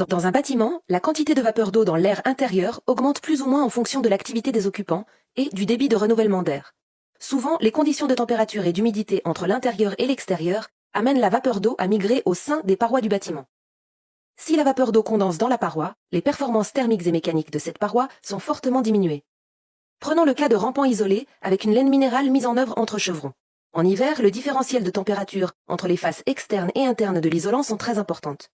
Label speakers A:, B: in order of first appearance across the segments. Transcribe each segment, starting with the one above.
A: Dans un bâtiment, la quantité de vapeur d'eau dans l'air intérieur augmente plus ou moins en fonction de l'activité des occupants et du débit de renouvellement d'air. Souvent, les conditions de température et d'humidité entre l'intérieur et l'extérieur amènent la vapeur d'eau à migrer au sein des parois du bâtiment. Si la vapeur d'eau condense dans la paroi, les performances thermiques et mécaniques de cette paroi sont fortement diminuées. Prenons le cas de rampants isolés avec une laine minérale mise en œuvre entre chevrons. En hiver, le différentiel de température entre les faces externes et internes de l'isolant sont très importantes.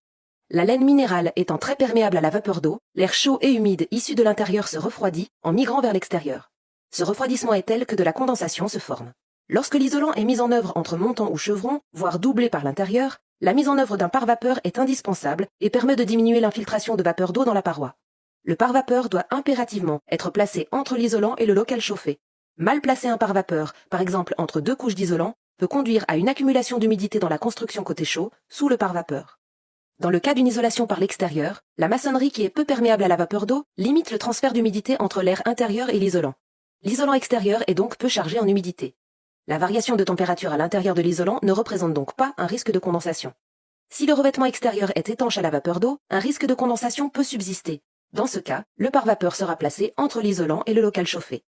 A: La laine minérale étant très perméable à la vapeur d'eau, l'air chaud et humide issu de l'intérieur se refroidit en migrant vers l'extérieur. Ce refroidissement est tel que de la condensation se forme. Lorsque l'isolant est mis en œuvre entre montants ou chevrons, voire doublé par l'intérieur, la mise en œuvre d'un pare-vapeur est indispensable et permet de diminuer l'infiltration de vapeur d'eau dans la paroi. Le pare-vapeur doit impérativement être placé entre l'isolant et le local chauffé. Mal placer un pare-vapeur, par exemple entre deux couches d'isolant, peut conduire à une accumulation d'humidité dans la construction côté chaud, sous le pare-vapeur. Dans le cas d'une isolation par l'extérieur, la maçonnerie qui est peu perméable à la vapeur d'eau limite le transfert d'humidité entre l'air intérieur et l'isolant. L'isolant extérieur est donc peu chargé en humidité. La variation de température à l'intérieur de l'isolant ne représente donc pas un risque de condensation. Si le revêtement extérieur est étanche à la vapeur d'eau, un risque de condensation peut subsister. Dans ce cas, le pare-vapeur sera placé entre l'isolant et le local chauffé.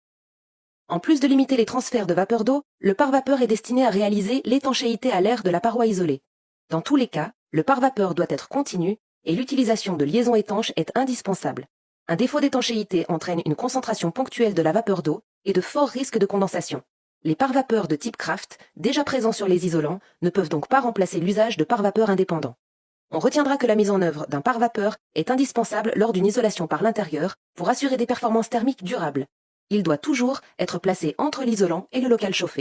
A: En plus de limiter les transferts de vapeur d'eau, le pare-vapeur est destiné à réaliser l'étanchéité à l'air de la paroi isolée. Dans tous les cas, le pare-vapeur doit être continu et l'utilisation de liaisons étanches est indispensable. Un défaut d'étanchéité entraîne une concentration ponctuelle de la vapeur d'eau et de forts risques de condensation. Les pare-vapeurs de type Kraft, déjà présents sur les isolants, ne peuvent donc pas remplacer l'usage de pare-vapeurs indépendants. On retiendra que la mise en œuvre d'un pare-vapeur est indispensable lors d'une isolation par l'intérieur pour assurer des performances thermiques durables. Il doit toujours être placé entre l'isolant et le local chauffé.